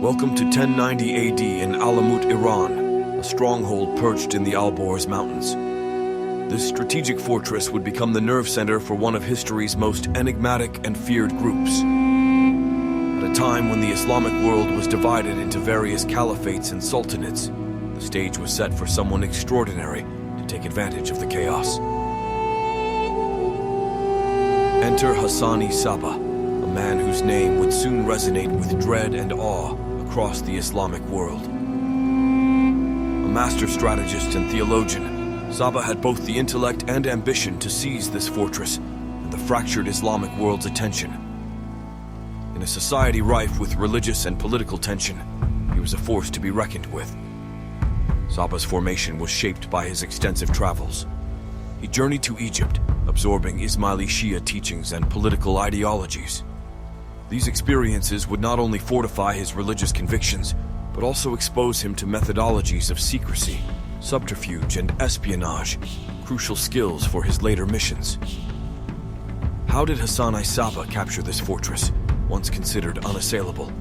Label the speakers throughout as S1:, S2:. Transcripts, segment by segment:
S1: Welcome to 1090 AD in Alamut, Iran, a stronghold perched in the Alborz Mountains. This strategic fortress would become the nerve center for one of history's most enigmatic and feared groups. At a time when the Islamic world was divided into various caliphates and sultanates, the stage was set for someone extraordinary to take advantage of the chaos. Enter Hassan Sabbah, a man whose name would soon resonate with dread and awe across the Islamic world. A master strategist and theologian, Sabbah had both the intellect and ambition to seize this fortress and the fractured Islamic world's attention. In a society rife with religious and political tension, he was a force to be reckoned with. Sabbah's formation was shaped by his extensive travels. He journeyed to Egypt, absorbing Ismaili Shia teachings and political ideologies. These experiences would not only fortify his religious convictions, but also expose him to methodologies of secrecy, subterfuge, and espionage, crucial skills for his later missions. How did Hassan Sabbah capture this fortress, once considered unassailable?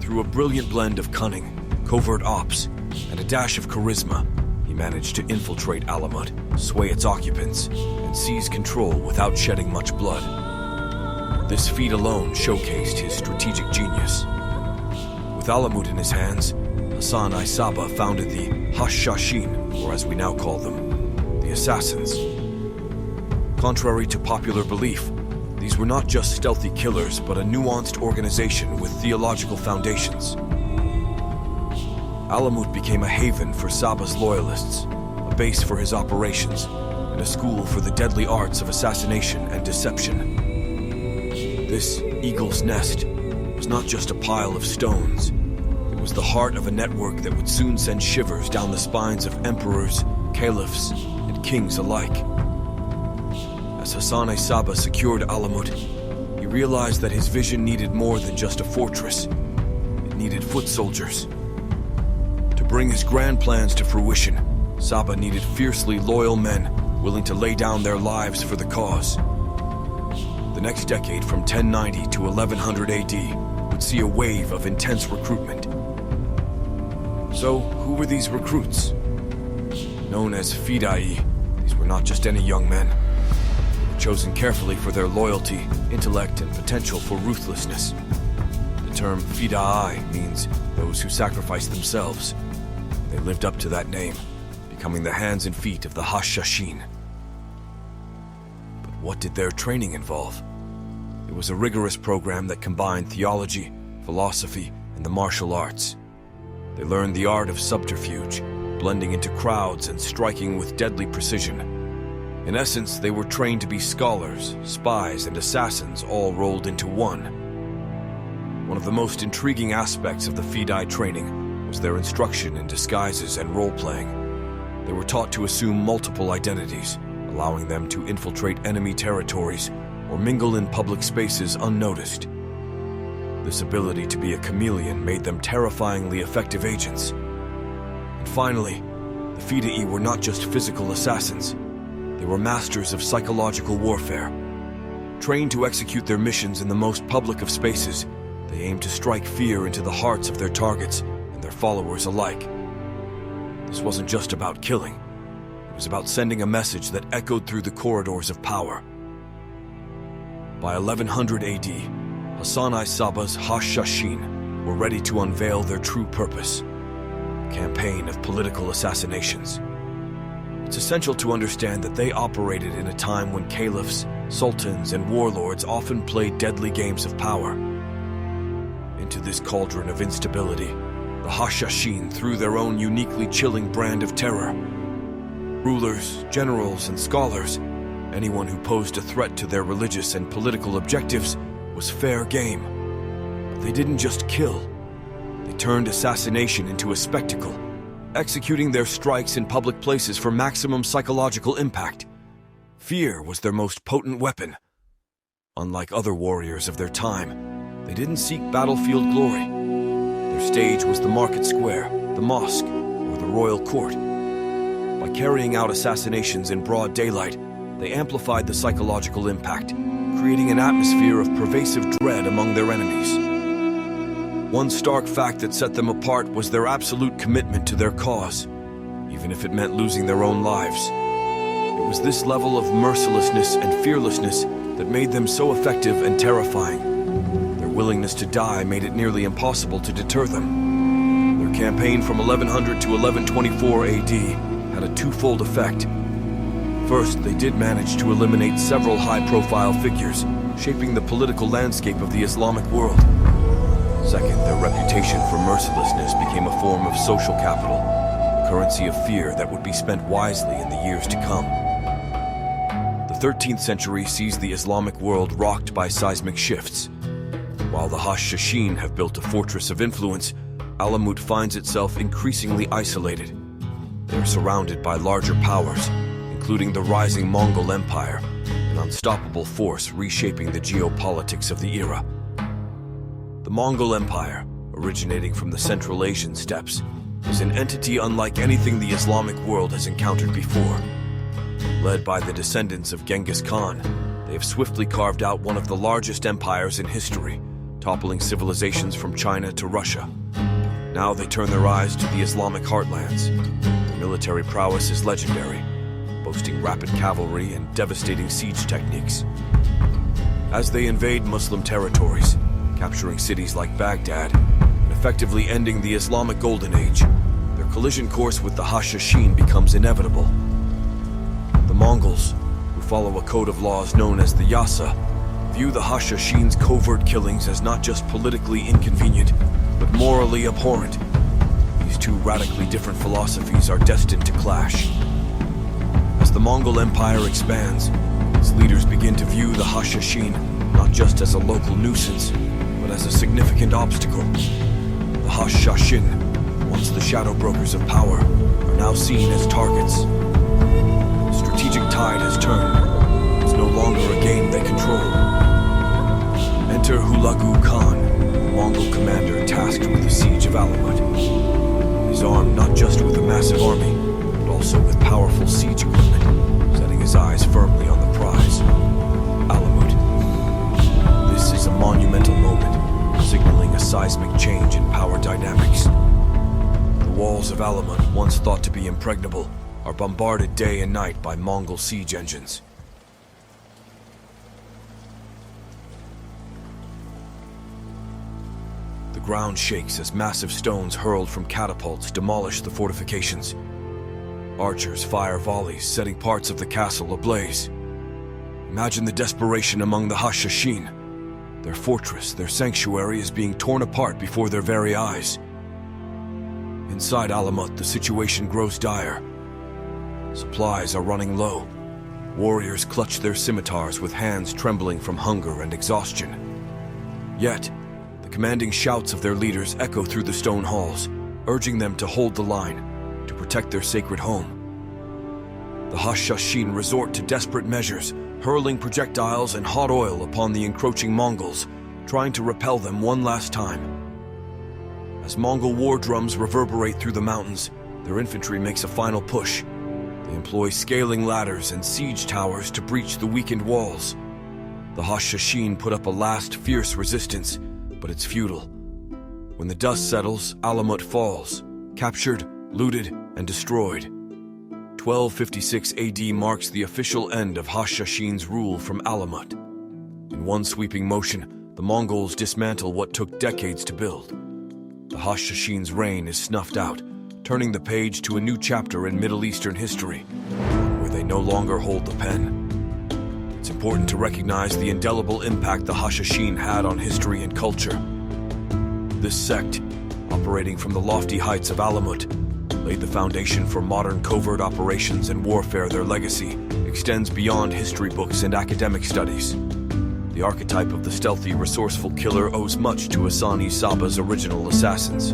S1: Through a brilliant blend of cunning, covert ops, and a dash of charisma, he managed to infiltrate Alamut, sway its occupants, and seize control without shedding much blood. This feat alone showcased his strategic genius. With Alamut in his hands, Hassan Sabbah founded the Hashashin, or as we now call them, the Assassins. Contrary to popular belief, these were not just stealthy killers, but a nuanced organization with theological foundations. Alamut became a haven for Sabbah's loyalists, a base for his operations, and a school for the deadly arts of assassination and deception. This eagle's nest was not just a pile of stones. It was the heart of a network that would soon send shivers down the spines of emperors, caliphs, and kings alike. As Hassan Sabbah secured Alamut, he realized that his vision needed more than just a fortress. It needed foot soldiers. To bring his grand plans to fruition, Sabbah needed fiercely loyal men willing to lay down their lives for the cause. The next decade, from 1090 to 1100 AD, would see a wave of intense recruitment. So, who were these recruits? Known as fidai, these were not just any young men. They were chosen carefully for their loyalty, intellect, and potential for ruthlessness. The term fidai means those who sacrifice themselves. They lived up to that name, becoming the hands and feet of the Hashashin. But what did their training involve? It was a rigorous program that combined theology, philosophy, and the martial arts. They learned the art of subterfuge, blending into crowds and striking with deadly precision. In essence, they were trained to be scholars, spies, and assassins all rolled into one. One of the most intriguing aspects of the fidai training was their instruction in disguises and role-playing. They were taught to assume multiple identities, allowing them to infiltrate enemy territories or mingle in public spaces unnoticed. This ability to be a chameleon made them terrifyingly effective agents. And finally, the fidai were not just physical assassins. They were masters of psychological warfare. Trained to execute their missions in the most public of spaces, they aimed to strike fear into the hearts of their targets and their followers alike. This wasn't just about killing. It was about sending a message that echoed through the corridors of power. By 1100 AD, Hassan Sabbah's Hashashin were ready to unveil their true purpose, a campaign of political assassinations. It's essential to understand that they operated in a time when caliphs, sultans, and warlords often played deadly games of power. Into this cauldron of instability, the Hashashin threw their own uniquely chilling brand of terror. Rulers, generals, and scholars, anyone who posed a threat to their religious and political objectives, was fair game. But they didn't just kill. They turned assassination into a spectacle, executing their strikes in public places for maximum psychological impact. Fear was their most potent weapon. Unlike other warriors of their time, they didn't seek battlefield glory. Their stage was the market square, the mosque, or the royal court. By carrying out assassinations in broad daylight, they amplified the psychological impact, creating an atmosphere of pervasive dread among their enemies. One stark fact that set them apart was their absolute commitment to their cause, even if it meant losing their own lives. It was this level of mercilessness and fearlessness that made them so effective and terrifying. Their willingness to die made it nearly impossible to deter them. Their campaign from 1100 to 1124 AD had a twofold effect. First, they did manage to eliminate several high-profile figures, shaping the political landscape of the Islamic world. Second, their reputation for mercilessness became a form of social capital, a currency of fear that would be spent wisely in the years to come. The 13th century sees the Islamic world rocked by seismic shifts. While the Hashashin have built a fortress of influence, Alamut finds itself increasingly isolated. They are surrounded by larger powers, including the rising Mongol Empire, an unstoppable force reshaping the geopolitics of the era. The Mongol Empire, originating from the Central Asian steppes, is an entity unlike anything the Islamic world has encountered before. Led by the descendants of Genghis Khan, they have swiftly carved out one of the largest empires in history, toppling civilizations from China to Russia. Now they turn their eyes to the Islamic heartlands. Their military prowess is legendary, boasting rapid cavalry and devastating siege techniques. As they invade Muslim territories, capturing cities like Baghdad, and effectively ending the Islamic Golden Age, their collision course with the Hashashin becomes inevitable. The Mongols, who follow a code of laws known as the Yasa, view the Hashashin's covert killings as not just politically inconvenient, but morally abhorrent. These two radically different philosophies are destined to clash. As the Mongol Empire expands, its leaders begin to view the Hashashin not just as a local nuisance, but as a significant obstacle. The Hashashin, once the shadow brokers of power, are now seen as targets. The strategic tide has turned. It's no longer a game they control. Enter Hulagu Khan, the Mongol commander tasked with the siege of Alamut. He's armed not just with a massive army, but also with powerful siege equipment, setting his eyes firmly on the prize, Alamut. This is a monumental moment, signaling a seismic change in power dynamics. The walls of Alamut, once thought to be impregnable, are bombarded day and night by Mongol siege engines. The ground shakes as massive stones hurled from catapults demolish the fortifications. Archers fire volleys, setting parts of the castle ablaze. Imagine the desperation among the Hashashin. Their fortress, their sanctuary, is being torn apart before their very eyes. Inside Alamut, the situation grows dire. Supplies are running low. Warriors clutch their scimitars with hands trembling from hunger and exhaustion. Yet, the commanding shouts of their leaders echo through the stone halls, urging them to hold the line, to protect their sacred home. The Hashashin resort to desperate measures, hurling projectiles and hot oil upon the encroaching Mongols, trying to repel them one last time. As Mongol war drums reverberate through the mountains, their infantry makes a final push. They employ scaling ladders and siege towers to breach the weakened walls. The Hashashin put up a last fierce resistance, but it's futile. When the dust settles, Alamut falls, captured, looted, and destroyed. 1256 AD marks the official end of Hashashin's rule from Alamut. In one sweeping motion, the Mongols dismantle what took decades to build. The Hashashin's reign is snuffed out, turning the page to a new chapter in Middle Eastern history, where they no longer hold the pen. It's important to recognize the indelible impact the Hashashin had on history and culture. This sect, operating from the lofty heights of Alamut, laid the foundation for modern covert operations and warfare. Their legacy extends beyond history books and academic studies. The archetype of the stealthy, resourceful killer owes much to Hassan Sabbah's original assassins.